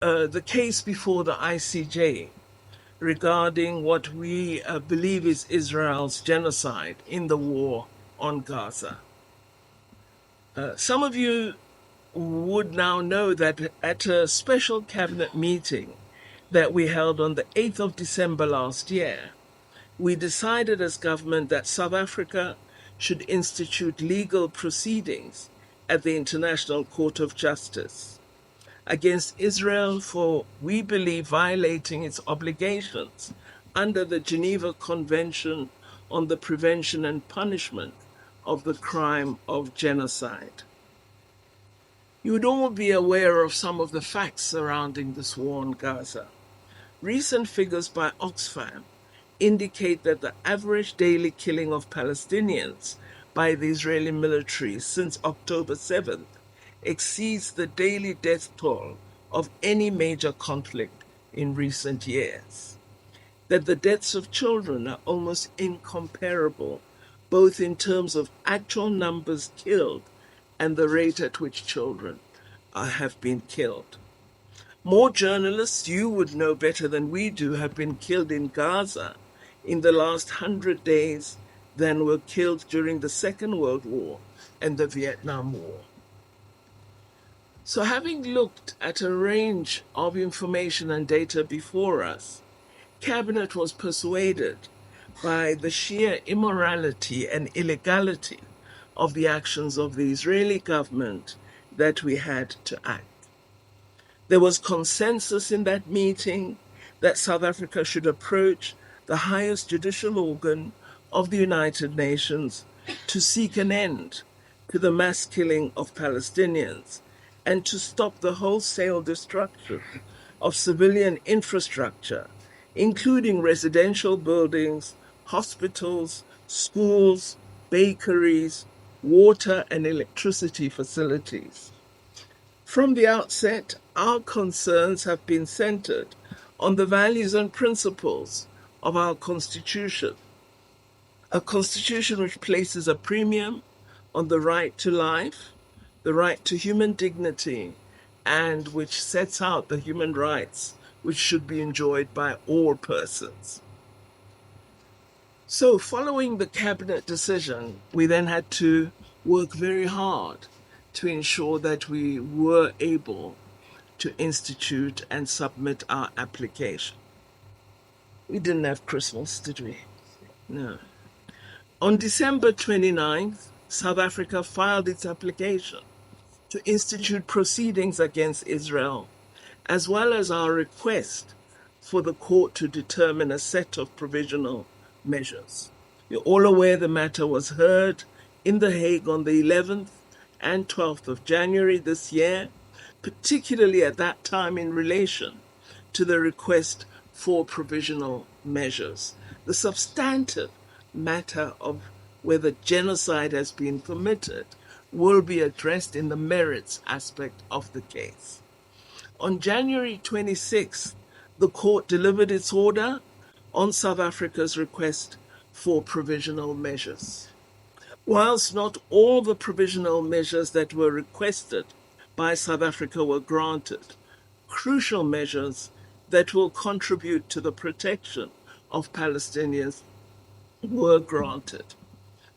the case before the ICJ regarding what we believe is Israel's genocide in the war on Gaza. Some of you would now know that at a special cabinet meeting that we held on the 8th of December last year, we decided as government that South Africa should institute legal proceedings at the International Court of Justice against Israel for, we believe, violating its obligations under the Geneva Convention on the Prevention and Punishment of the Crime of Genocide. You would all be aware of some of the facts surrounding this war on Gaza. Recent figures by Oxfam indicate that the average daily killing of Palestinians by the Israeli military since October 7th exceeds the daily death toll of any major conflict in recent years. That the deaths of children are almost incomparable, both in terms of actual numbers killed and the rate at which children have been killed. More journalists, you would know better than we do, have been killed in Gaza in the last 100 days than were killed during the Second World War and the Vietnam War. So having looked at a range of information and data before us, Cabinet was persuaded by the sheer immorality and illegality of the actions of the Israeli government that we had to act. There was consensus in that meeting that South Africa should approach the highest judicial organ of the United Nations to seek an end to the mass killing of Palestinians and to stop the wholesale destruction of civilian infrastructure, including residential buildings, hospitals, schools, bakeries, water and electricity facilities. From the outset, our concerns have been centered on the values and principles of our Constitution, a Constitution which places a premium on the right to life, the right to human dignity, and which sets out the human rights which should be enjoyed by all persons. So following the cabinet decision, we then had to work very hard to ensure that we were able to institute and submit our application. We didn't have Christmas, did we? No. On December 29th, South Africa filed its application to institute proceedings against Israel, as well as our request for the court to determine a set of provisional measures. You're all aware the matter was heard in The Hague on the 11th and 12th of January this year, particularly at that time in relation to the request for provisional measures. The substantive matter of whether genocide has been committed will be addressed in the merits aspect of the case. On January 26th, the court delivered its order on South Africa's request for provisional measures. Whilst not all the provisional measures that were requested by South Africa were granted, crucial measures that will contribute to the protection of Palestinians were granted.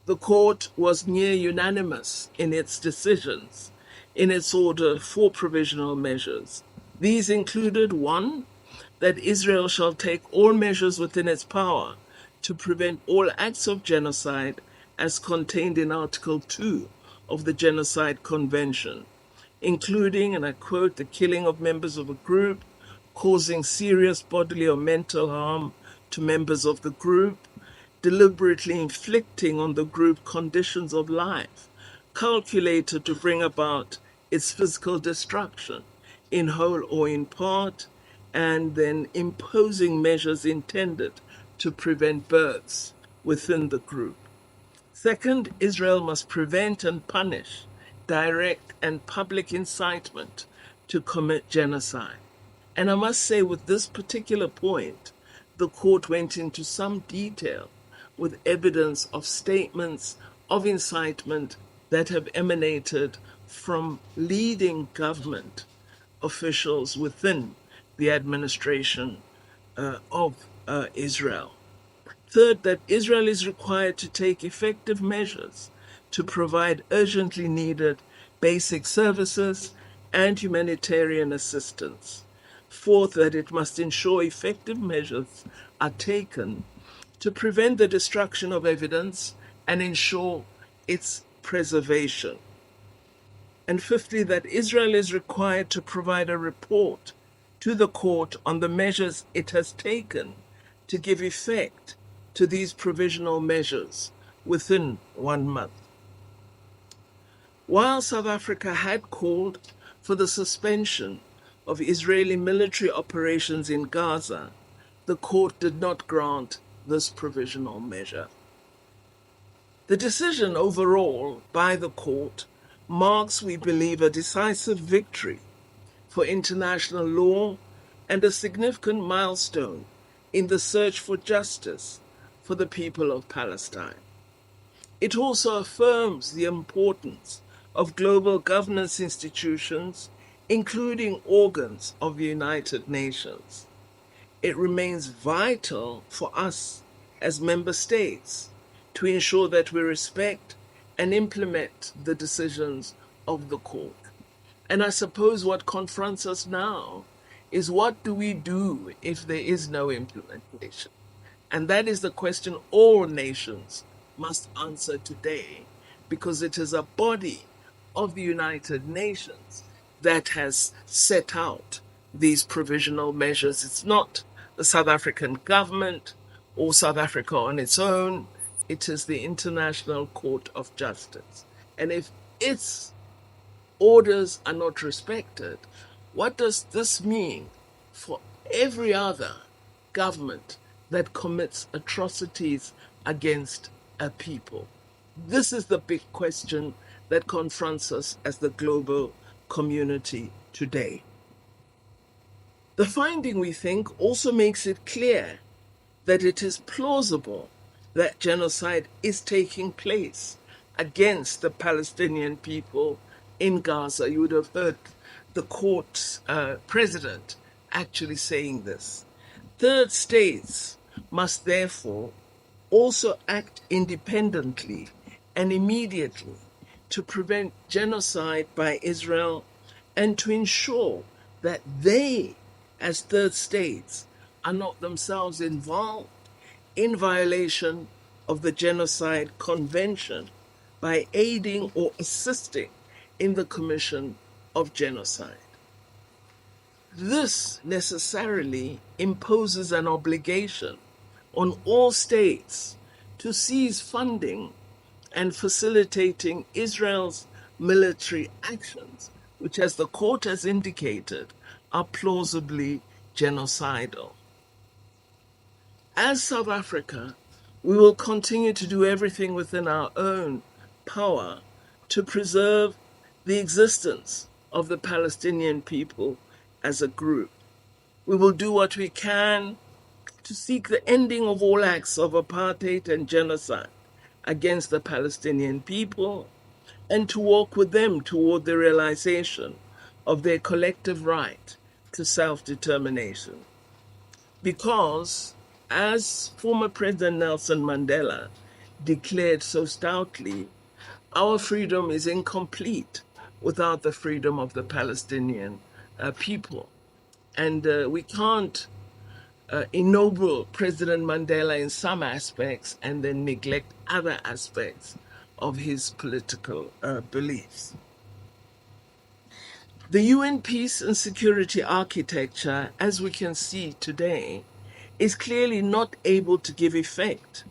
The court was near unanimous in its decisions in its order for provisional measures. These included: 1, that Israel shall take all measures within its power to prevent all acts of genocide as contained in Article 2 of the Genocide Convention, including, and I quote, the killing of members of a group, causing serious bodily or mental harm to members of the group, deliberately inflicting on the group conditions of life calculated to bring about its physical destruction, in whole or in part, and then imposing measures intended to prevent births within the group. 2nd, Israel must prevent and punish direct and public incitement to commit genocide. And I must say, with this particular point, the court went into some detail with evidence of statements of incitement that have emanated from leading government officials within the administration of Israel. Third, that Israel is required to take effective measures to provide urgently needed basic services and humanitarian assistance. Fourth, that it must ensure effective measures are taken to prevent the destruction of evidence and ensure its preservation. And fifthly, that Israel is required to provide a report to the court on the measures it has taken to give effect to these provisional measures within 1 month. While South Africa had called for the suspension of Israeli military operations in Gaza, the court did not grant this provisional measure. The decision overall by the court marks, we believe, a decisive victory for international law and a significant milestone in the search for justice for the people of Palestine. It also affirms the importance of global governance institutions, including organs of the United Nations. It remains vital for us as member states to ensure that we respect and implement the decisions of the court. And I suppose what confronts us now is, what do we do if there is no implementation? And that is the question all nations must answer today, because it is a body of the United Nations that has set out these provisional measures. It's not the South African government or South Africa on its own. It is the International Court of Justice. And if its orders are not respected, what does this mean for every other government that commits atrocities against a people? This is the big question that confronts us as the global community today. The finding, we think, also makes it clear that it is plausible that genocide is taking place against the Palestinian people in Gaza. You would have heard the court's president actually saying this. Third states must therefore also act independently and immediately to prevent genocide by Israel and to ensure that they, as third states, are not themselves involved in violation of the Genocide Convention by aiding or assisting in the commission of genocide. This necessarily imposes an obligation on all states to cease funding and facilitating Israel's military actions, which, as the court has indicated, are plausibly genocidal. As South Africa, we will continue to do everything within our own power to preserve the existence of the Palestinian people as a group. We will do what we can to seek the ending of all acts of apartheid and genocide against the Palestinian people, and to walk with them toward the realization of their collective right to self-determination. Because, as former President Nelson Mandela declared so stoutly, our freedom is incomplete without the freedom of the Palestinian people. And we can't ennoble President Mandela in some aspects and then neglect other aspects of his political beliefs. The UN peace and security architecture, as we can see today, is clearly not able to give effect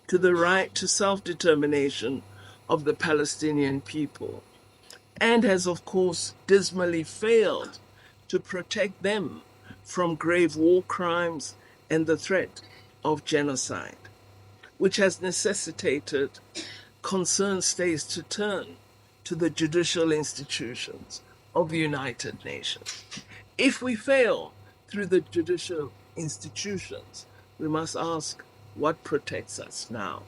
to the right to self-determination of the Palestinian people, and has, of course, dismally failed to protect them from grave war crimes and the threat of genocide, which has necessitated concerned states to turn to the judicial institutions of the United Nations. If we fail through the judicial institutions, we must ask, what protects us now?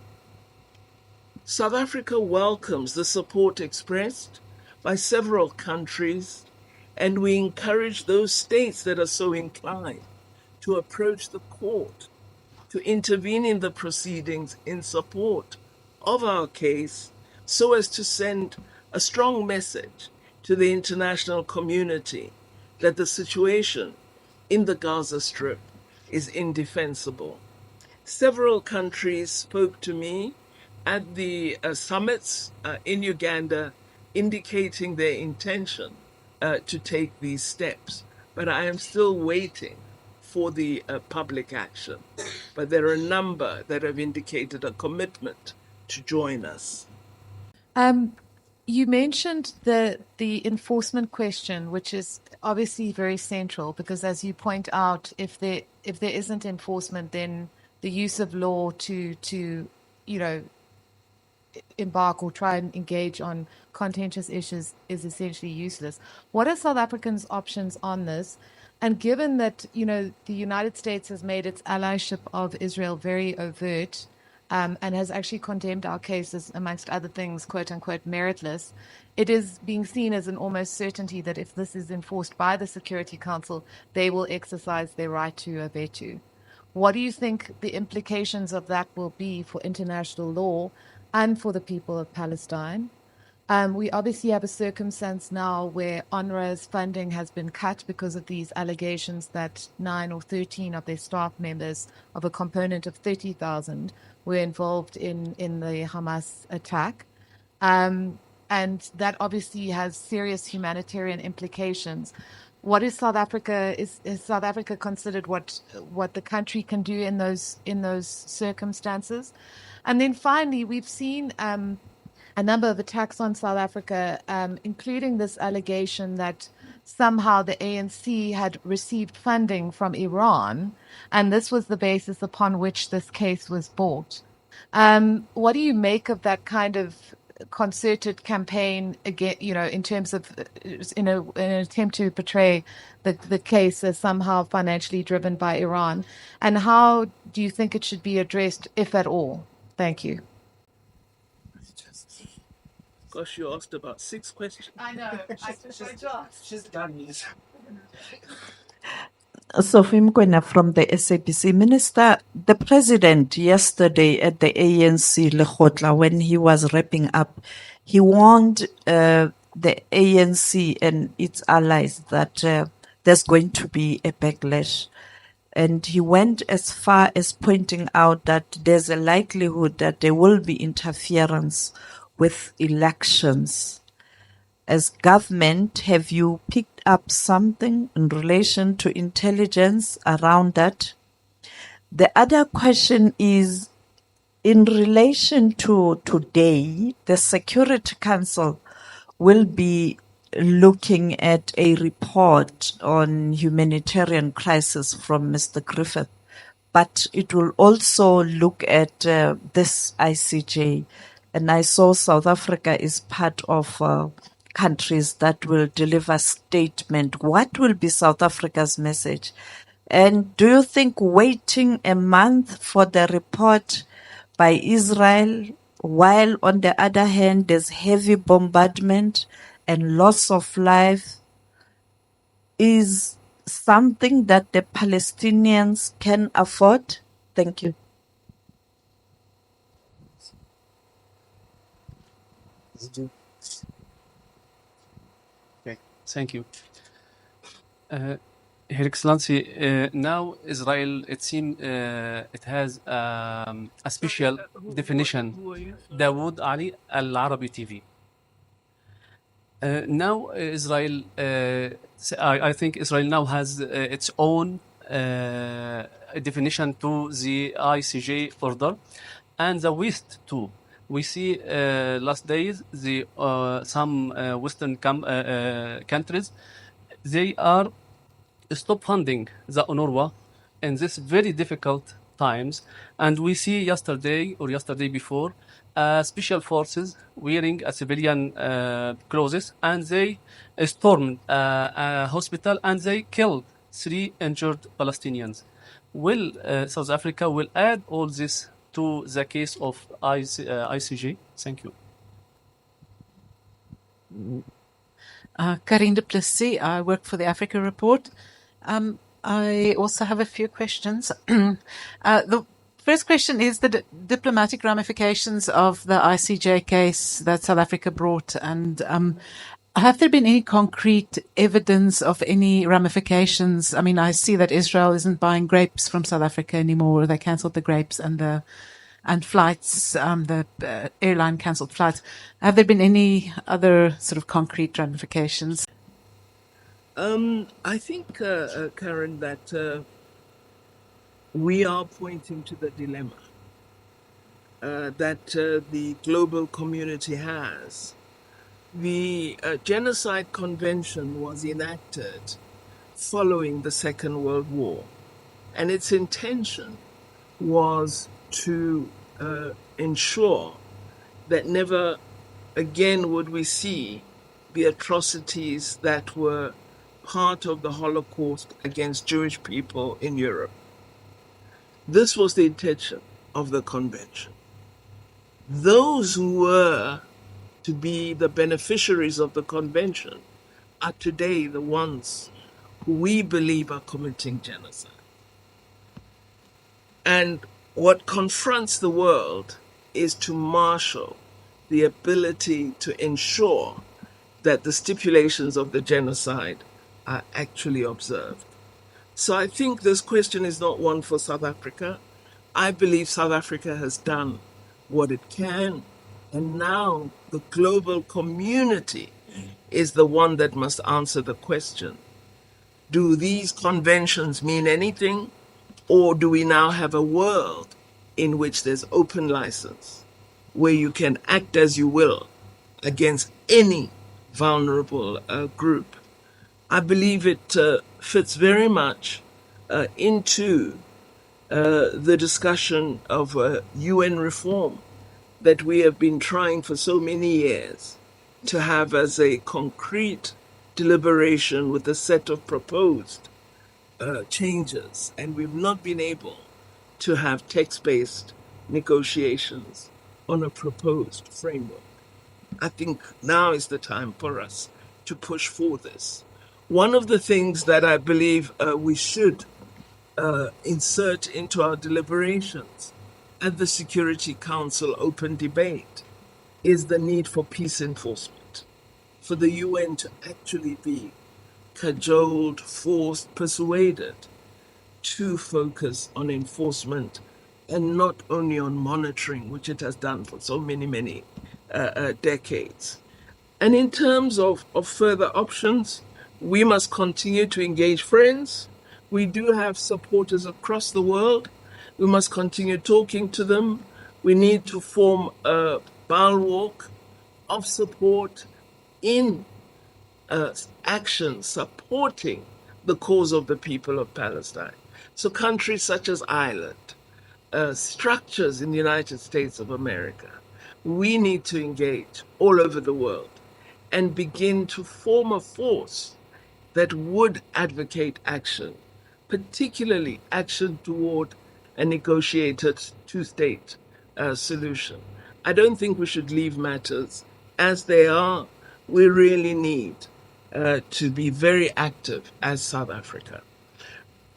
South Africa welcomes the support expressed by several countries And we encourage those states that are so inclined to approach the court to intervene in the proceedings in support of our case so as to send a strong message to the international community that the situation in the Gaza Strip is indefensible. Several countries spoke to me at the summits in Uganda, indicating their intention to take these steps. But I am still waiting for the public action. But there are a number that have indicated a commitment to join us. You mentioned the enforcement question, which is obviously very central because, as you point out, if there isn't enforcement, then the use of law to you know embark or try and engage on contentious issues is essentially useless. What are South Africans' options on this? And given that the United States has made its allyship of Israel very overt, and has actually condemned our cases, amongst other things, quote unquote, meritless, it is being seen as an almost certainty that if this is enforced by the Security Council, they will exercise their right to a veto. What do you think the implications of that will be for international law and for the people of Palestine? We obviously have a circumstance now where UNRWA's funding has been cut because of these allegations that 9 or 13 of their staff members of a component of 30,000 were involved in the Hamas attack. And that obviously has serious humanitarian implications. What is South Africa? Is South Africa considered what the country can do in those circumstances? And then finally, we've seen a number of attacks on South Africa, including this allegation that somehow the ANC had received funding from Iran, and this was the basis upon which this case was brought. What do you make of that kind of concerted campaign again, in terms of in an attempt to portray the case as somehow financially driven by Iran? And how do you think it should be addressed, if at all? Thank you. Gosh, you asked about 6 questions. I know. She's done this. Sophie Mkwena from the SABC. Minister, the president yesterday at the ANC Lekgotla, when he was wrapping up, he warned the ANC and its allies that there's going to be a backlash. And he went as far as pointing out that there's a likelihood that there will be interference with elections. As government, have you picked up something in relation to intelligence around that? The other question is in relation to today, the Security Council will be looking at a report on humanitarian crisis from Mr. Griffith, but it will also look at this ICJ. And I saw South Africa is part of countries that will deliver statement. What will be South Africa's message? And do you think waiting a month for the report by Israel, while on the other hand there's heavy bombardment and loss of life, is something that the Palestinians can afford? Thank you. Okay, thank you. Her Excellency, now Israel, it seems it has a special definition. Who are you? Dawood Ali Al Arabi TV. Now Israel, I think Israel now has its own definition to the ICJ order, and the West too. We see last days the some Western countries, they are stop funding the UNRWA in this very difficult times, and we see yesterday or yesterday before special forces wearing a civilian clothes, and they stormed a hospital and they killed 3 injured Palestinians. Will South Africa will add all this to the case of ICJ? Thank you. Karine du Plessis. I work for the Africa Report. I also have a few questions. The first question is the diplomatic ramifications of the ICJ case that South Africa brought, and have there been any concrete evidence of any ramifications? I mean, I see that Israel isn't buying grapes from South Africa anymore. They cancelled the grapes and flights. The airline cancelled flights. Have there been any other sort of concrete ramifications? I think, Karen, that we are pointing to the dilemma that the global community has. The Genocide Convention was enacted following the Second World War, and its intention was to ensure that never again would we see the atrocities that were part of the Holocaust against Jewish people in Europe. This was the intention of the convention. Those who were to be the beneficiaries of the convention are today the ones who we believe are committing genocide. And what confronts the world is to marshal the ability to ensure that the stipulations of the genocide are actually observed. So I think this question is not one for South Africa. I believe South Africa has done what it can, and now the global community is the one that must answer the question. Do these conventions mean anything, or do we now have a world in which there's open license, where you can act as you will against any vulnerable group? I believe it fits very much into the discussion of UN reform that we have been trying for so many years to have as a concrete deliberation with a set of proposed changes. And we've not been able to have text-based negotiations on a proposed framework. I think now is the time for us to push for this. One of the things that I believe we should insert into our deliberations at the Security Council open debate is the need for peace enforcement, for the UN to actually be cajoled, forced, persuaded to focus on enforcement and not only on monitoring, which it has done for so many decades. And in terms of further options, we must continue to engage friends. We do have supporters across the world. We must continue talking to them. We need to form a bulwark of support in action supporting the cause of the people of Palestine. So countries such as Ireland, structures in the United States of America, we need to engage all over the world and begin to form a force that would advocate action, particularly action toward a negotiated two-state solution. I don't think we should leave matters as they are. We really need to be very active as South Africa.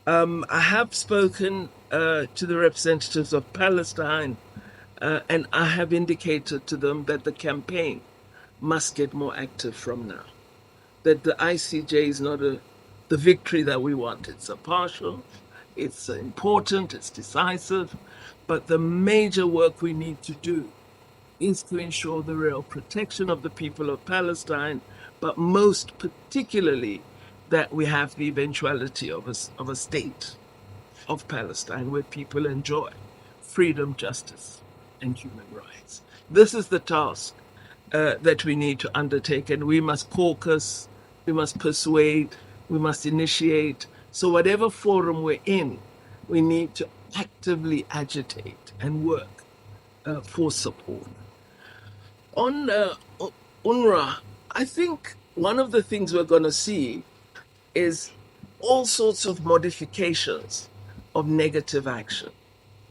I have spoken to the representatives of Palestine, and I have indicated to them that the campaign must get more active from now. That the ICJ is not the victory that we want. It's a partial, it's important, it's decisive, but the major work we need to do is to ensure the real protection of the people of Palestine, but most particularly that we have the eventuality of a state of Palestine where people enjoy freedom, justice, and human rights. This is the task that we need to undertake, and we must caucus, we must persuade, we must initiate. So whatever forum we're in, we need to actively agitate and work for support. On UNRWA, I think one of the things we're going to see is all sorts of modifications of negative action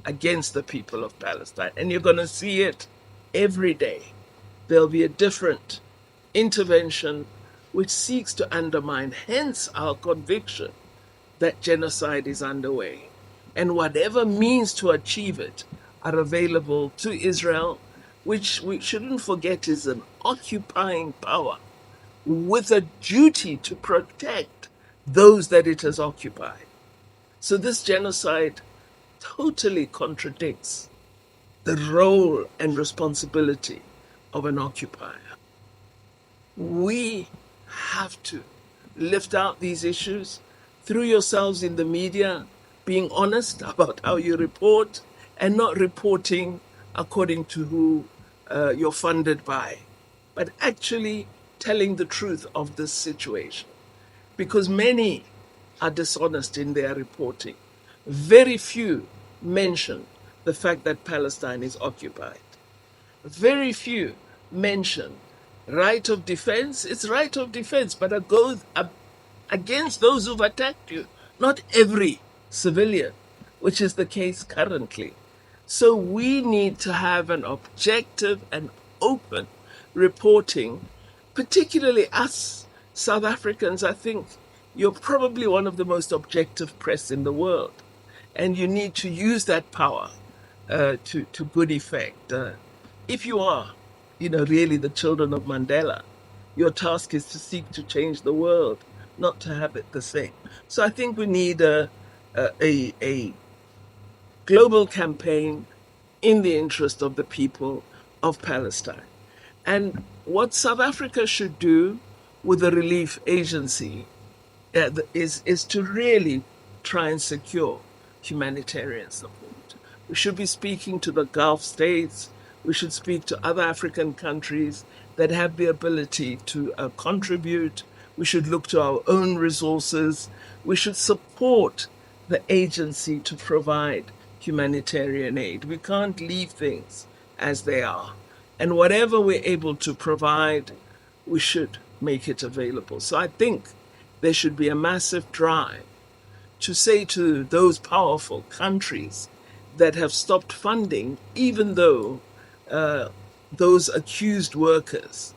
against the people of Palestine. And you're going to see it every day. There'll be a different intervention which seeks to undermine, hence our conviction that genocide is underway. And whatever means to achieve it are available to Israel, which we shouldn't forget is an occupying power with a duty to protect those that it has occupied. So this genocide totally contradicts the role and responsibility of an occupier. We have to lift out these issues through yourselves in the media, being honest about how you report and not reporting according to who you're funded by, but actually telling the truth of this situation. Because many are dishonest in their reporting. Very few mention the fact that Palestine is occupied. Very few mention right of defense. It's right of defense, but it goes against those who've attacked you, not every civilian, which is the case currently. So we need to have an objective and open reporting, particularly us South Africans. I think you're probably one of the most objective press in the world, and you need to use that power to good effect. If you are, really the children of Mandela, your task is to seek to change the world, not to have it the same. So I think we need a global campaign in the interest of the people of Palestine. And what South Africa should do with the relief agency is to really try and secure humanitarian support. We should be speaking to the Gulf states. We should speak to other African countries that have the ability to contribute. We should look to our own resources. We should support the agency to provide humanitarian aid. We can't leave things as they are. And whatever we're able to provide, we should make it available. So I think there should be a massive drive to say to those powerful countries that have stopped funding, even though those accused workers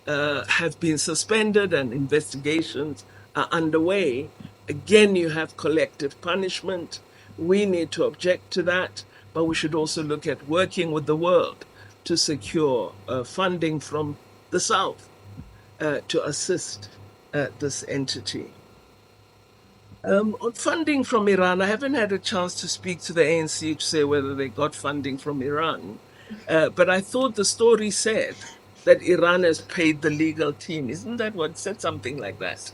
have been suspended and investigations are underway. Again, you have collective punishment. We need to object to that, but we should also look at working with the world to secure funding from the South to assist this entity. On funding from Iran, I haven't had a chance to speak to the ANC to say whether they got funding from Iran, but I thought the story said that Iran has paid the legal team. Isn't that what said? Something like that.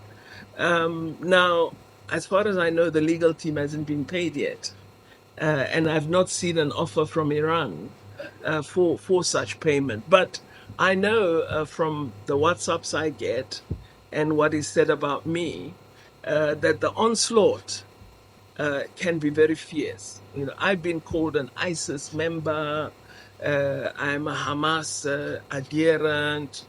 Now, as far as I know, the legal team hasn't been paid yet, and I've not seen an offer from Iran for such payment. But I know from the WhatsApps I get and what is said about me that the onslaught can be very fierce. I've been called an ISIS member. I'm a Hamas adherent.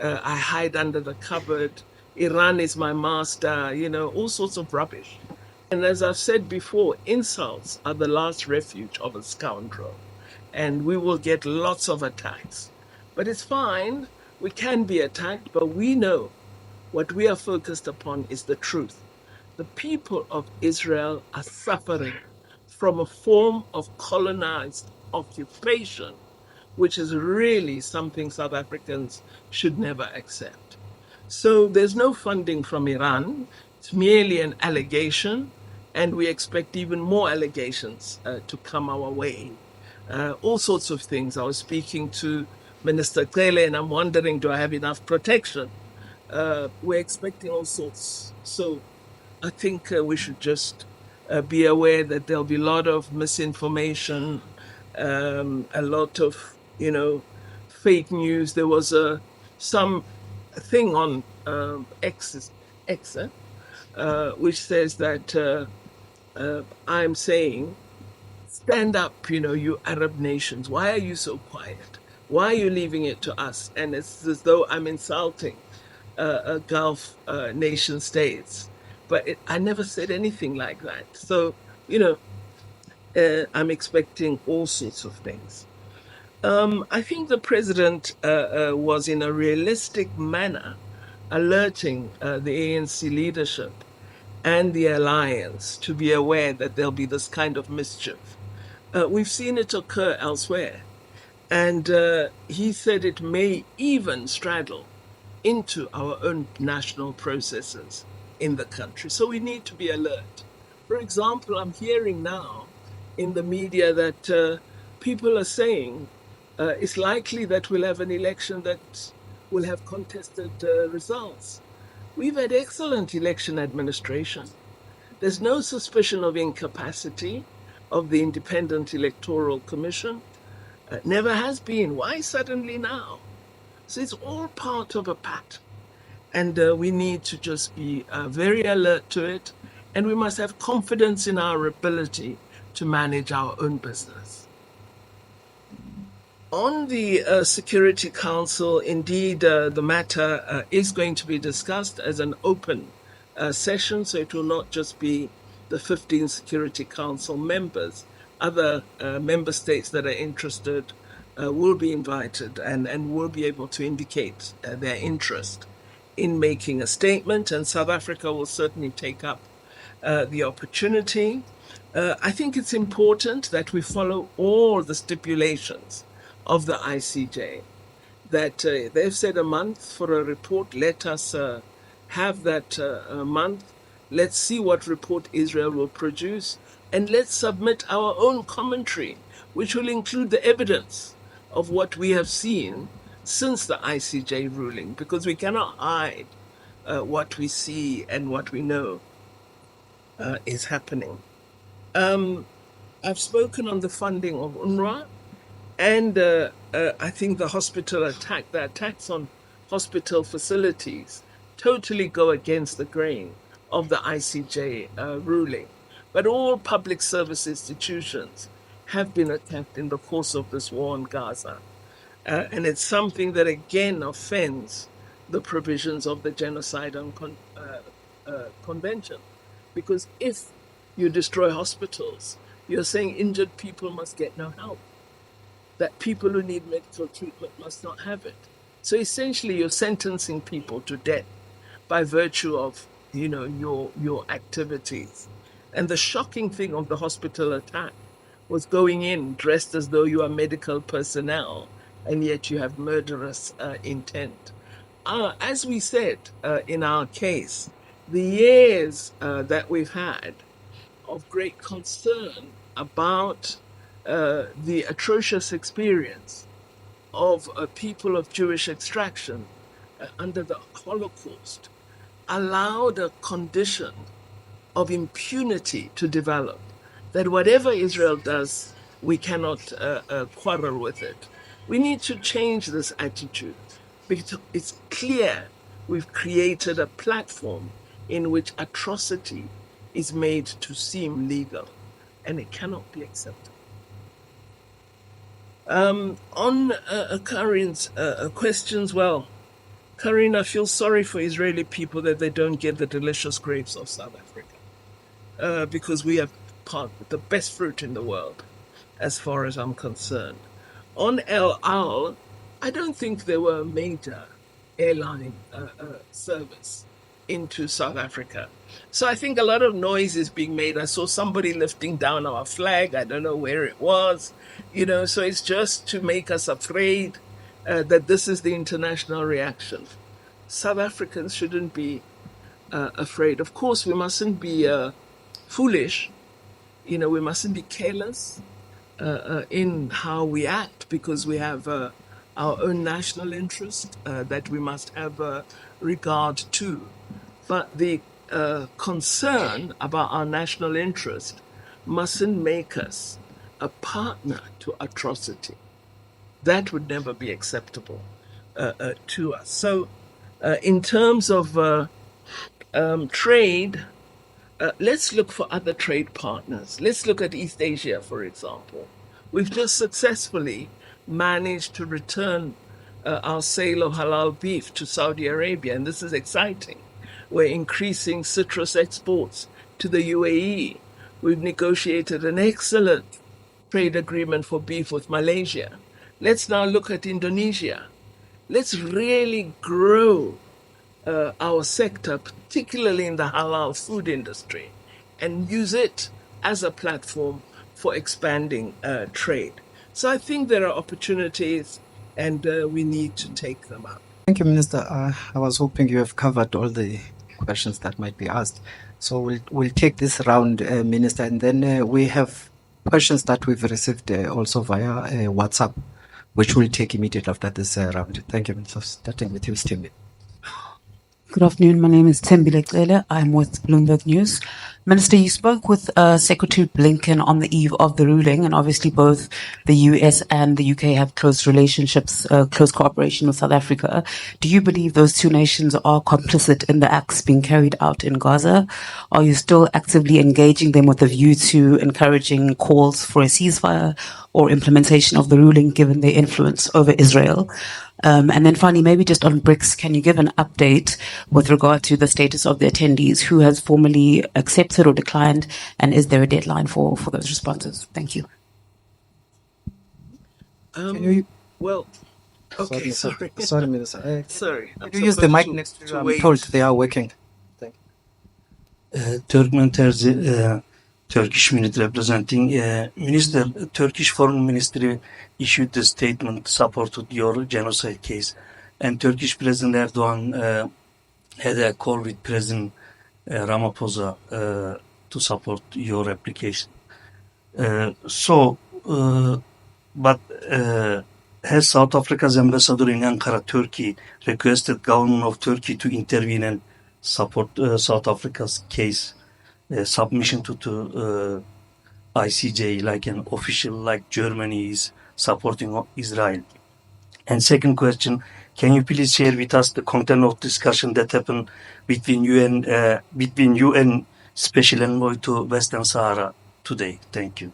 I hide under the cupboard. Iran is my master. All sorts of rubbish. And as I've said before, insults are the last refuge of a scoundrel. And we will get lots of attacks. But it's fine. We can be attacked, but we know what we are focused upon is the truth. The people of Israel are suffering from a form of colonized occupation, which is really something South Africans should never accept. So there's no funding from Iran. It's merely an allegation, and we expect even more allegations to come our way. All sorts of things. I was speaking to Minister Cele, and I'm wondering, do I have enough protection? We're expecting all sorts. So I think we should just be aware that there'll be a lot of misinformation, a lot of, fake news. There was some thing on X, which says that I'm saying, stand up, you Arab nations. Why are you so quiet? Why are you leaving it to us? And it's as though I'm insulting Gulf nation states. But I never said anything like that. So, I'm expecting all sorts of things. I think the president was in a realistic manner alerting the ANC leadership and the alliance to be aware that there'll be this kind of mischief. We've seen it occur elsewhere. And he said it may even straddle into our own national processes in the country. So we need to be alert. For example, I'm hearing now in the media that people are saying it's likely that we'll have an election that will have contested results. We've had excellent election administration. There's no suspicion of incapacity of the Independent Electoral Commission. Never has been. Why suddenly now? So it's all part of a pattern. And we need to just be very alert to it. And we must have confidence in our ability to manage our own business. On the Security Council, indeed, the matter is going to be discussed as an open session, so it will not just be the 15 Security Council members. Other member states that are interested will be invited and will be able to indicate their interest in making a statement, and South Africa will certainly take up the opportunity. I think it's important that we follow all the stipulations of the ICJ, that they've said a month for a report. Let us have that month. Let's see what report Israel will produce, and let's submit our own commentary, which will include the evidence of what we have seen since the ICJ ruling, because we cannot hide what we see and what we know is happening. I've spoken on the funding of UNRWA, and I think the attacks on hospital facilities totally go against the grain of the ICJ ruling. But all public service institutions have been attacked in the course of this war in Gaza. And it's something that again offends the provisions of the Genocide Convention. Because if you destroy hospitals, you're saying injured people must get no help, that people who need medical treatment must not have it. So essentially, you're sentencing people to death by virtue of, your activities. And the shocking thing of the hospital attack was going in dressed as though you are medical personnel, and yet you have murderous intent. As we said in our case, the years that we've had of great concern about the atrocious experience of people of Jewish extraction under the Holocaust allowed a condition of impunity to develop, that whatever Israel does, we cannot quarrel with it. We need to change this attitude, because it's clear we've created a platform in which atrocity is made to seem legal, and it cannot be accepted. On Karin's questions, well, Karin, I feel sorry for Israeli people that they don't get the delicious grapes of South Africa, because we have the best fruit in the world, as far as I'm concerned. On El Al, I don't think there were major airline service into South Africa. So I think a lot of noise is being made. I saw somebody lifting down our flag. I don't know where it was, so it's just to make us afraid that this is the international reaction. South Africans shouldn't be afraid. Of course, we mustn't be foolish. We mustn't be careless in how we act, because we have our own national interest that we must have regard to. But the concern about our national interest mustn't make us a partner to atrocity. That would never be acceptable to us. So in terms of trade, let's look for other trade partners. Let's look at East Asia, for example. We've just successfully managed to return our sale of halal beef to Saudi Arabia, and this is exciting. We're increasing citrus exports to the UAE. We've negotiated an excellent trade agreement for beef with Malaysia. Let's now look at Indonesia. Let's really grow our sector, particularly in the halal food industry, and use it as a platform for expanding trade. So I think there are opportunities, and we need to take them up. Thank you, Minister. I was hoping you have covered all the questions that might be asked. So we'll take this round, Minister, and then we have questions that we've received also via WhatsApp, which we'll take immediately after this round. Thank you, Minister. Starting with you, Steve. Good afternoon. My name is Tembile Cele. I'm with Bloomberg News. Minister, you spoke with Secretary Blinken on the eve of the ruling, and obviously both the US and the UK have close relationships, close cooperation with South Africa. Do you believe those two nations are complicit in the acts being carried out in Gaza? Are you still actively engaging them with a view to encouraging calls for a ceasefire or implementation of the ruling, given their influence over Israel? And then finally, maybe just on BRICS, can you give an update with regard to the status of the attendees? Who has formally accepted or declined? And is there a deadline for those responses? Thank you. Well, okay, sorry. Sorry, Minister. Sorry. Could you use the mic next to you? I'm told they are working. Thank you. Turkmen Terzi, Turkish Minister representing. Minister, Turkish Foreign Ministry issued a statement supported your genocide case, and Turkish President Erdogan had a call with President Ramaphosa to support your application. But has South Africa's ambassador in Ankara, Turkey, requested government of Turkey to intervene and support South Africa's case submission to ICJ, like an official, like Germany is supporting Israel? And second question, can you please share with us the content of discussion that happened between you and Special Envoy to Western Sahara today? Thank you.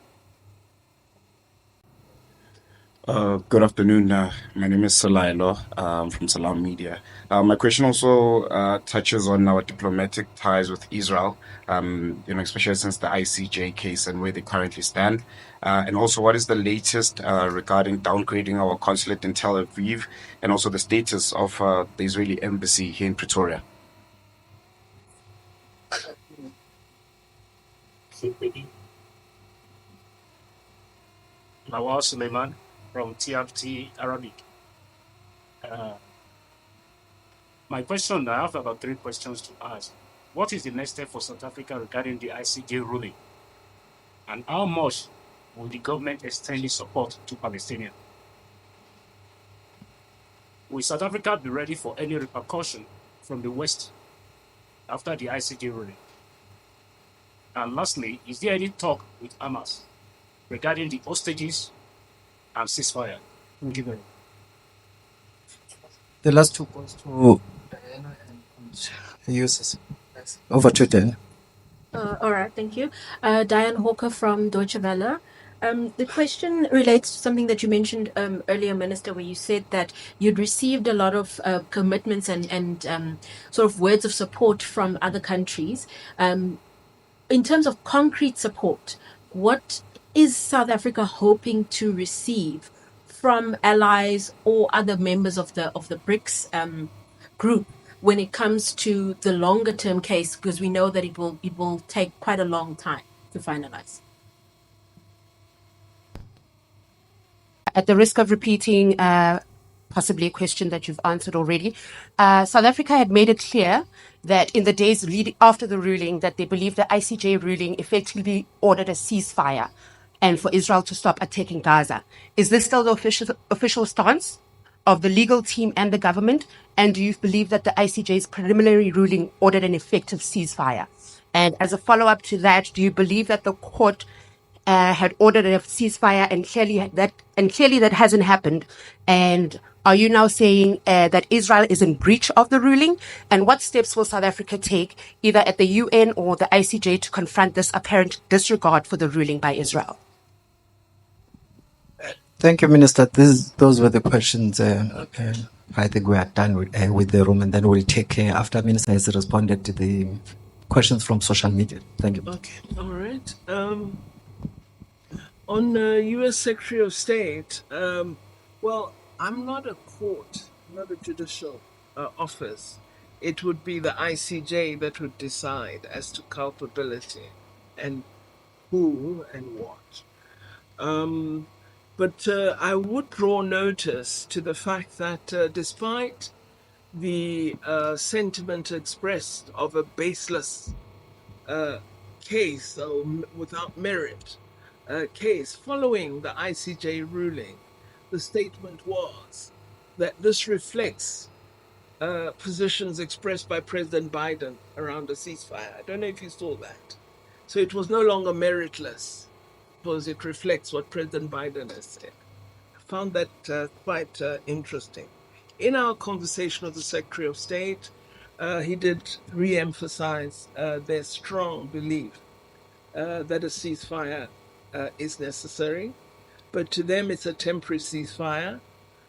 Good afternoon. My name is Salailo. I'm from Salam Media. My question also touches on our diplomatic ties with Israel, especially since the ICJ case and where they currently stand. And also, what is the latest regarding downgrading our consulate in Tel Aviv, and also the status of the Israeli embassy here in Pretoria? Nawal Suleiman from TRT Arabic. My question, I have about 3 questions to ask. What is the next step for South Africa regarding the ICJ ruling? And how much will the government extend its support to Palestinians? Will South Africa be ready for any repercussion from the West after the ICJ ruling? And lastly, is there any talk with Hamas regarding the hostages and ceasefire? Thank you very much. The last 2 points to Diana and the users. Over to Diana. All right, thank you. Diane Hawker from Deutsche Welle. The question relates to something that you mentioned earlier, Minister, where you said that you'd received a lot of commitments and sort of words of support from other countries. In terms of concrete support, what is South Africa hoping to receive from allies or other members of the BRICS group when it comes to the longer term case, because we know that it will take quite a long time to finalize? At the risk of repeating possibly a question that you've answered already, South Africa had made it clear that in the days leading after the ruling that they believe the ICJ ruling effectively ordered a ceasefire and for Israel to stop attacking Gaza. Is this still the official stance of the legal team and the government? And do you believe that the ICJ's preliminary ruling ordered an effective ceasefire? And as a follow-up to that, do you believe that the court had ordered a ceasefire and clearly that hasn't happened? And are you now saying that Israel is in breach of the ruling? And what steps will South Africa take, either at the UN or the ICJ, to confront this apparent disregard for the ruling by Israel? Thank you, Minister. Those were the questions. I think we are done with the room, and then we'll take after Minister has responded to the questions from social media. Thank you. Okay, all right. On U.S. Secretary of State, well, I'm not a court, not a judicial office, it would be the ICJ that would decide as to culpability and who and what. But I would draw notice to the fact that despite the sentiment expressed of a baseless case or without merit case following the ICJ ruling, the statement was that this reflects positions expressed by President Biden around a ceasefire. I don't know if you saw that. So it was no longer meritless because it reflects what President Biden has said. I found that quite interesting. In our conversation with the Secretary of State, he did re-emphasize their strong belief that a ceasefire is necessary, but to them it's a temporary ceasefire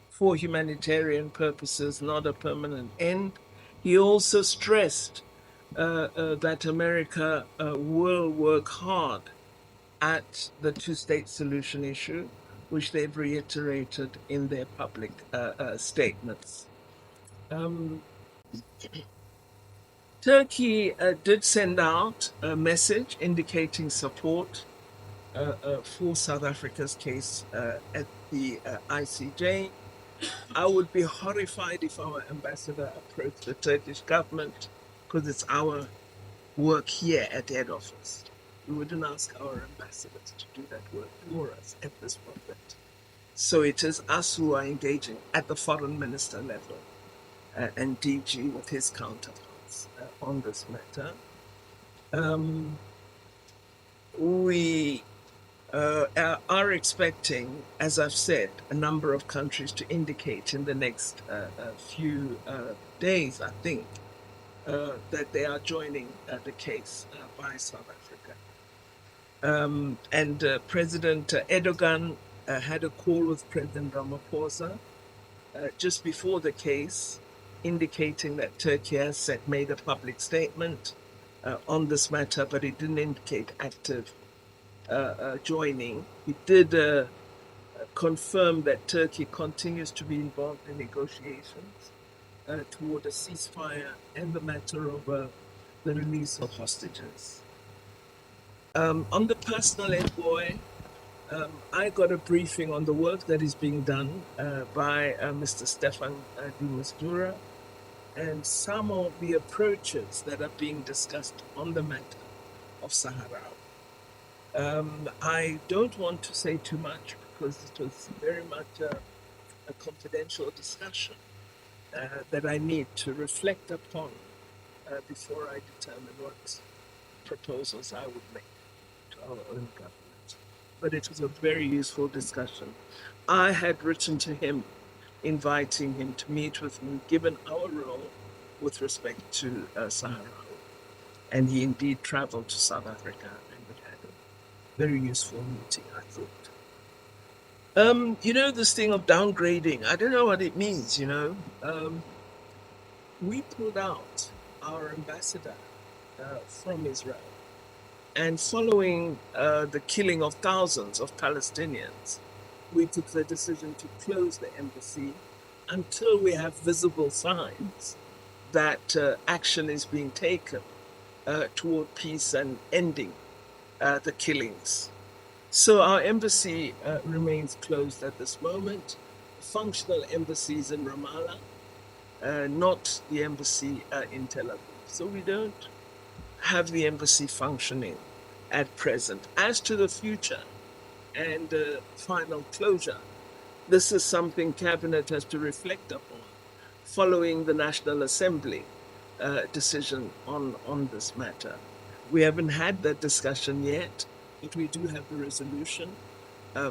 for humanitarian purposes, not a permanent end. He also stressed that America will work hard at the two-state solution issue, which they've reiterated in their public statements. Turkey did send out a message indicating support for South Africa's case at the ICJ. I would be horrified if our ambassador approached the Turkish government, because it's our work here at head office. We wouldn't ask our ambassadors to do that work for us at this moment. So it is us who are engaging at the foreign minister level and DG with his counterparts on this matter. We are expecting, as I've said, a number of countries to indicate in the next few days, I think, that they are joining the case by South Africa. And President Erdogan had a call with President Ramaphosa just before the case, indicating that Turkey has made a public statement on this matter, but it didn't indicate active joining. He did confirm that Turkey continues to be involved in negotiations toward a ceasefire and the matter of the release of hostages. On the personal envoy, I got a briefing on the work that is being done by Mr. Stefan de Mistura and some of the approaches that are being discussed on the matter of Sahara. I don't want to say too much because it was very much a confidential discussion that I need to reflect upon before I determine what proposals I would make to our own government. But it was a very useful discussion. I had written to him inviting him to meet with me, given our role with respect to Sahara. And he indeed traveled to South Africa and we had a very useful meeting, I thought. This thing of downgrading, I don't know what it means, we pulled out our ambassador from Israel. And following the killing of thousands of Palestinians, we took the decision to close the embassy until we have visible signs that action is being taken toward peace and ending the killings. So our embassy remains closed at this moment. Functional embassies in Ramallah, not the embassy in Tel Aviv. So we don't have the embassy functioning at present. As to the future and final closure, this is something Cabinet has to reflect upon following the National Assembly decision on this matter. We haven't had that discussion yet, but we do have the resolution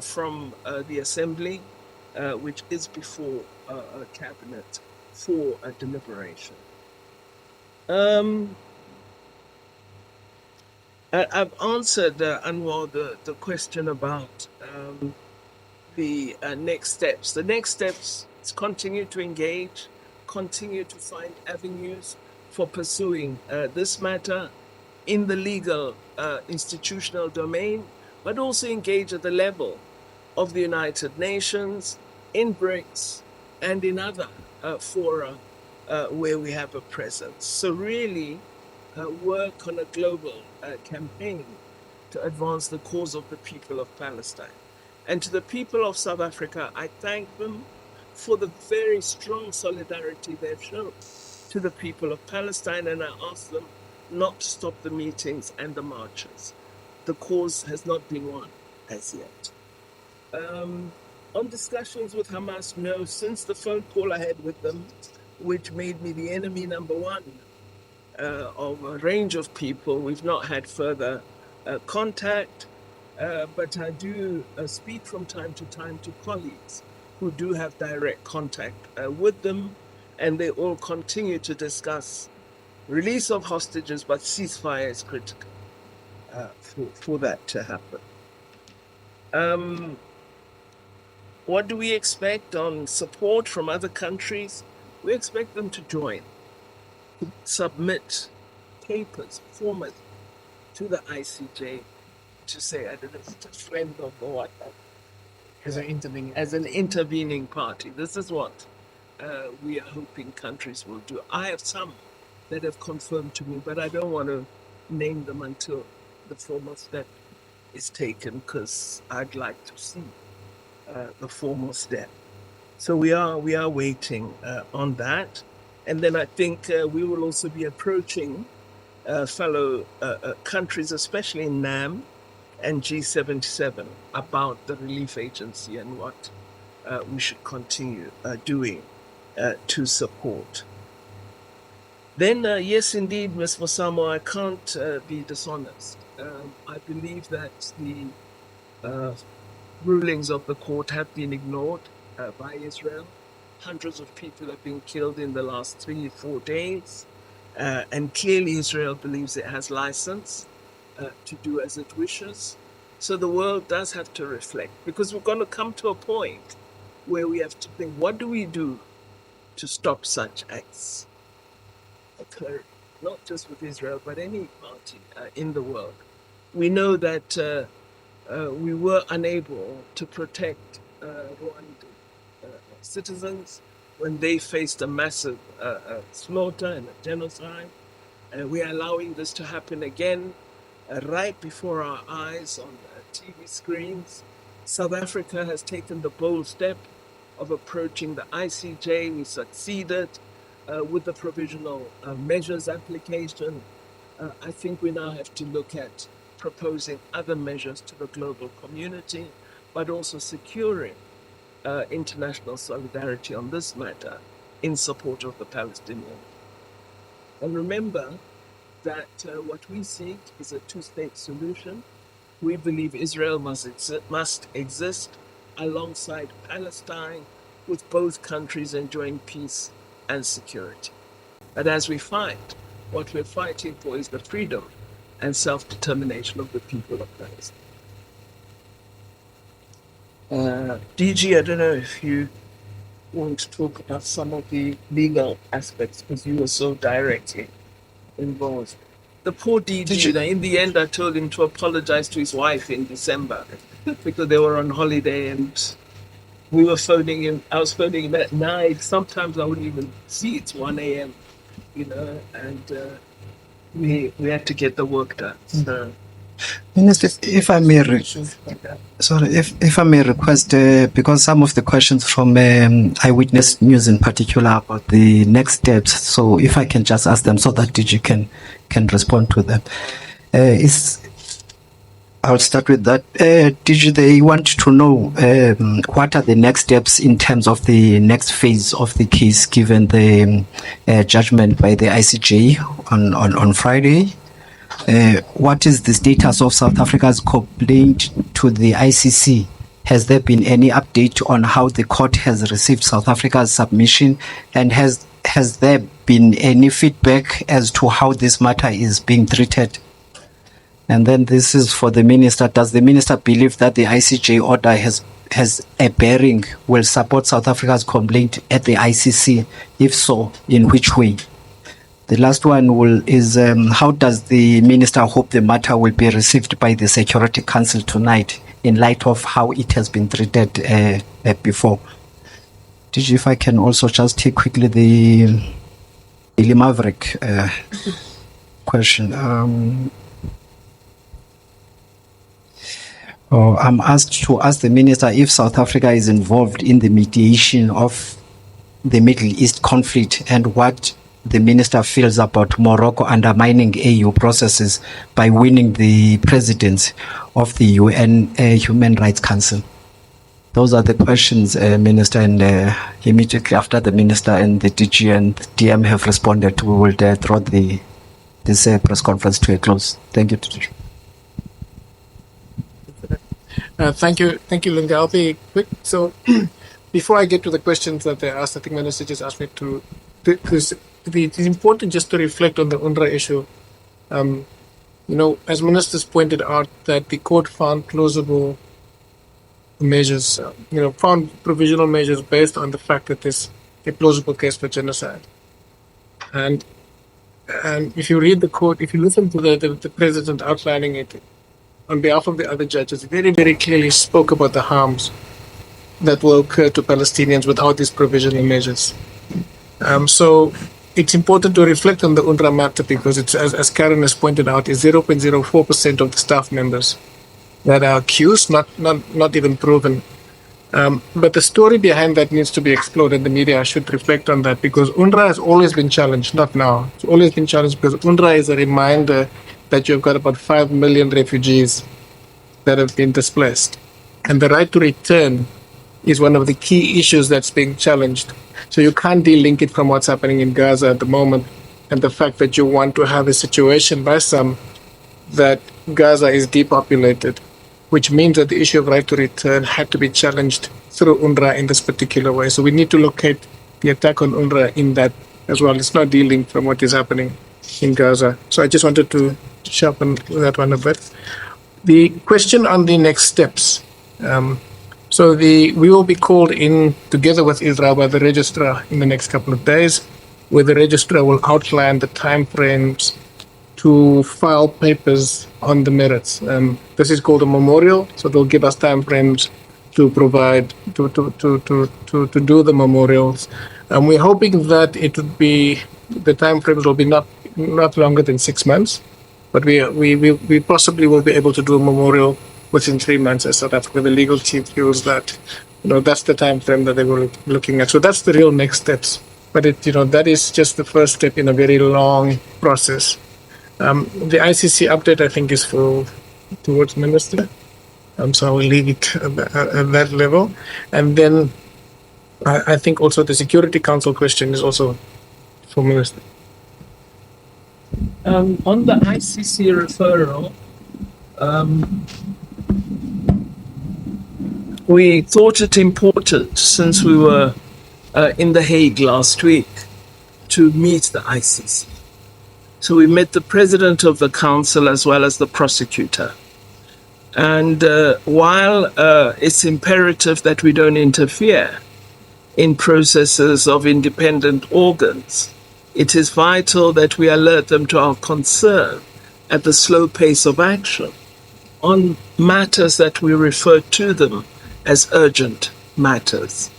from the Assembly, which is before Cabinet for a deliberation. I've answered, Anwar, the question about the next steps. The next steps is continue to engage, continue to find avenues for pursuing this matter in the legal institutional domain, but also engage at the level of the United Nations, in BRICS, and in other fora where we have a presence. So really work on a global campaign to advance the cause of the people of Palestine. And to the people of South Africa, I thank them for the very strong solidarity they've shown to the people of Palestine, and I ask them not to stop the meetings and the marches. The cause has not been won as yet. On discussions with Hamas, no, since the phone call I had with them, which made me the enemy number one of a range of people, we've not had further contact, but I do speak from time to time to colleagues who do have direct contact with them, and they all continue to discuss release of hostages, but ceasefire is critical for that to happen. What do we expect on support from other countries? We expect them to join, to submit papers formally to the ICJ to say, I don't know, it's a friend of the what, as an intervening party. This is what we are hoping countries will do. I have some that have confirmed to me, but I don't want to name them until the formal step is taken, because I'd like to see the formal step. So we are waiting on that, and then I think we will also be approaching fellow countries, especially in NAM and G77, about the relief agency and what we should continue doing to support. Then, yes, indeed, Ms. Mosamo, I can't be dishonest. I believe that the rulings of the court have been ignored by Israel. Hundreds of people have been killed in the last 3-4 days. And clearly Israel believes it has license to do as it wishes. So the world does have to reflect, because we're going to come to a point where we have to think, what do we do to stop such acts occurring, not just with Israel, but any party in the world? We know that we were unable to protect Rwandan citizens when they faced a massive slaughter and a genocide. We are allowing this to happen again right before our eyes on TV screens. South Africa has taken the bold step of approaching the ICJ. We succeeded with the provisional measures application. I think we now have to look at proposing other measures to the global community, but also securing international solidarity on this matter in support of the Palestinians. And remember that what we seek is a two-state solution. We believe Israel must exist alongside Palestine, with both countries enjoying peace and security. But as we fight, what we're fighting for is the freedom and self-determination of the people of Palestine. DG, I don't know if you want to talk about some of the legal aspects, because you were so directly involved. The poor DG, in the end, I told him to apologize to his wife in December because they were on holiday, and we were phoning him. I was phoning him at night. Sometimes I wouldn't even see it's 1 a.m., and we had to get the work done. So, Minister, if I may, if I may request, because some of the questions from Eyewitness News in particular about the next steps, so if I can just ask them so that DG can respond to them. I'll start with that. DG, they want to know what are the next steps in terms of the next phase of the case, given the judgment by the ICJ on Friday. What is the status of South Africa's complaint to the ICC? Has there been any update on how the court has received South Africa's submission? And has there been any feedback as to how this matter is being treated? And then this is for the minister. Does the minister believe that the ICJ order has a bearing, will support South Africa's complaint at the ICC? If so, in which way? The last one is how does the minister hope the matter will be received by the Security Council tonight, in light of how it has been treated before? DG, if I can also just take quickly the Daily Maverick question. I'm asked to ask the minister if South Africa is involved in the mediation of the Middle East conflict and what the minister feels about Morocco undermining AU processes by winning the presidency of the UN Human Rights Council. Those are the questions, Minister, and immediately after the Minister and the DG and DM have responded, we will draw this press conference to a close. Thank you, DG. Thank you, Linda. I'll be quick. So, before I get to the questions that they asked, I think Minister just asked me to. It's important just to reflect on the UNRWA issue. As ministers pointed out, that the court found plausible measures, found provisional measures based on the fact that there's a plausible case for genocide. And if you read the court, if you listen to the president outlining it on behalf of the other judges, very, very clearly spoke about the harms that will occur to Palestinians without these provisional measures. So it's important to reflect on the UNRWA matter because it's, as Karen has pointed out, is 0.04% of the staff members that are accused, not even proven. But the story behind that needs to be explored, and the media should reflect on that because UNRWA has always been challenged, not now. It's always been challenged because UNRWA is a reminder that you've got about 5 million refugees that have been displaced. And the right to return is one of the key issues that's being challenged. So you can't de-link it from what's happening in Gaza at the moment and the fact that you want to have a situation by some that Gaza is depopulated, which means that the issue of right to return had to be challenged through UNRWA in this particular way. So we need to locate the attack on UNRWA in that as well. It's not de-linked from what is happening in Gaza. So I just wanted to sharpen that one a bit. The question on the next steps. We will be called in together with Israel by the registrar in the next couple of days, where the registrar will outline the timeframes to file papers on the merits. This is called a memorial, so they'll give us timeframes to provide to do the memorials. And we're hoping that it would be the timeframes will be not longer than 6 months, but we possibly will be able to do a memorial within 3 months as South Africa. The legal team feels that that's the time frame that they were looking at. So that's the real next steps. But that is just the first step in a very long process. The ICC update, I think, is towards Minister. So I will leave it at that level. And then I think also the Security Council question is also for Minister. On the ICC referral, we thought it important, since we were in The Hague last week, to meet the ICC. So we met the president of the council as well as the prosecutor. And while it's imperative that we don't interfere in processes of independent organs, it is vital that we alert them to our concern at the slow pace of action on matters that we refer to them as urgent matters.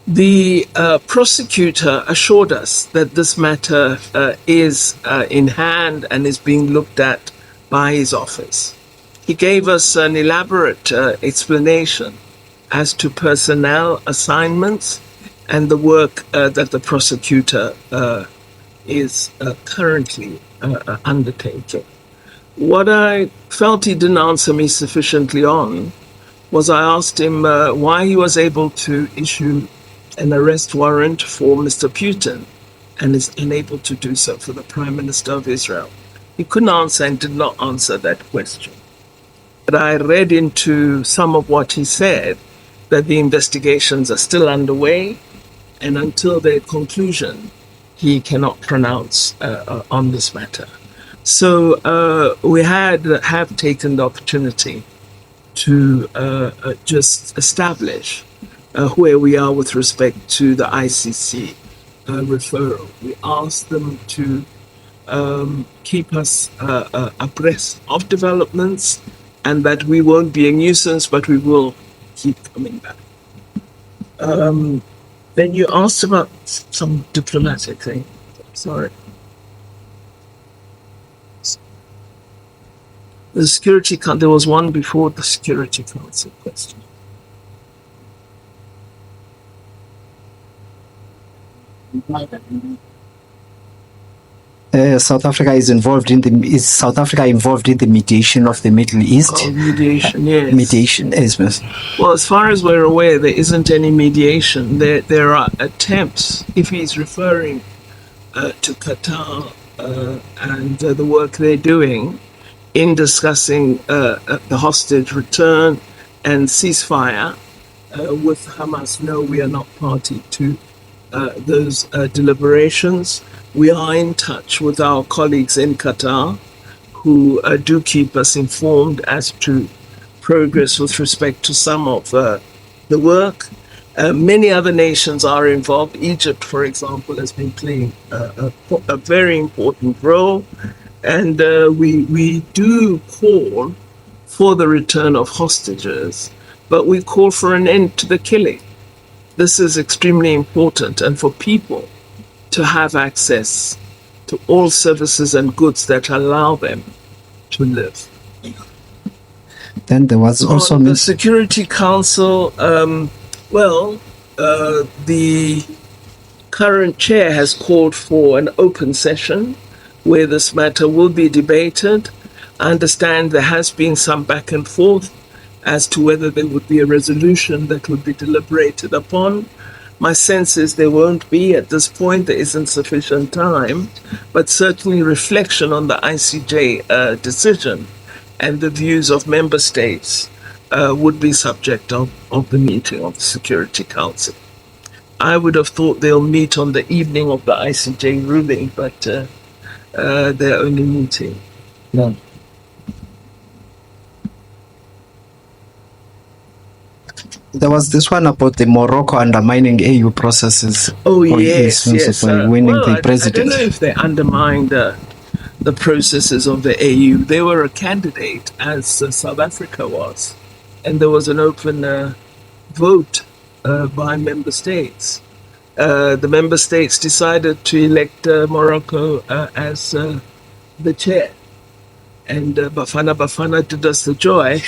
The prosecutor assured us that this matter is in hand and is being looked at by his office. He gave us an elaborate explanation as to personnel assignments and the work that the prosecutor is currently undertaking. What I felt he didn't answer me sufficiently on was I asked him why he was able to issue an arrest warrant for Mr. Putin and is unable to do so for the Prime Minister of Israel. He couldn't answer and did not answer that question. But I read into some of what he said that the investigations are still underway, and until their conclusion, he cannot pronounce on this matter. So we have taken the opportunity to just establish where we are with respect to the ICC referral. We asked them to keep us abreast of developments and that we won't be a nuisance, but we will keep coming back. Then you asked about some diplomatic thing. Sorry. The Security Council, there was one before the Security Council question. South Africa is involved in is South Africa involved in the mediation of the Middle East? Oh, mediation, yes. Mediation, yes, miss. Well, as far as we're aware, there isn't any mediation. There are attempts, if he's referring to Qatar and the work they're doing in discussing the hostage return and ceasefire with Hamas. No, we are not party to those deliberations. We are in touch with our colleagues in Qatar who do keep us informed as to progress with respect to some of the work. Many other nations are involved. Egypt, for example, has been playing a very important role. And we do call for the return of hostages, but we call for an end to the killing. This is extremely important, and for people to have access to all services and goods that allow them to live. Then there was also on the Security Council. The current chair has called for an open session where this matter will be debated. I understand there has been some back and forth as to whether there would be a resolution that would be deliberated upon. My sense is there won't be at this point. There isn't sufficient time, but certainly reflection on the ICJ decision and the views of member states would be subject of the meeting of the Security Council. I would have thought they'll meet on the evening of the ICJ ruling, but they're only meeting. No. There was this one about the Morocco undermining AU processes. Oh, yes. By winning the president. I don't know if they undermined the processes of the AU. They were a candidate, as South Africa was, and there was an open vote by member states. The member states decided to elect Morocco as the chair. And Bafana did us the joy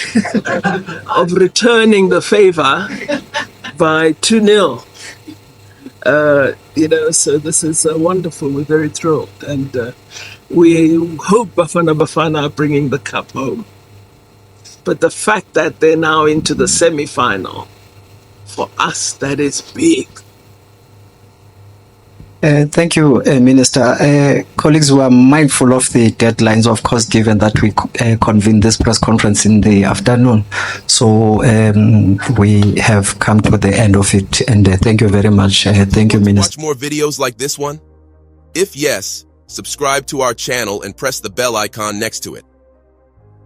of returning the favor by 2-0. So this is wonderful. We're very thrilled. And we hope Bafana are bringing the cup home. But the fact that they're now into the semi-final, for us, that is big. Thank you, Minister. Colleagues, we are mindful of the deadlines, of course, given that we convened this press conference in the afternoon. So we have come to the end of it. And thank you very much. Thank you, Minister. Watch more videos like this one? If yes, subscribe to our channel and press the bell icon next to it.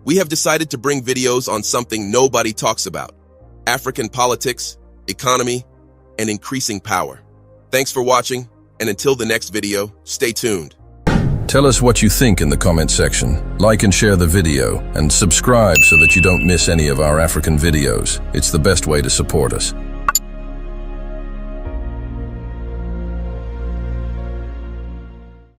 We have decided to bring videos on something nobody talks about: African politics, economy, and increasing power. Thanks for watching. And until the next video, stay tuned. Tell us what you think in the comment section. Like and share the video, and subscribe so that you don't miss any of our African videos. It's the best way to support us.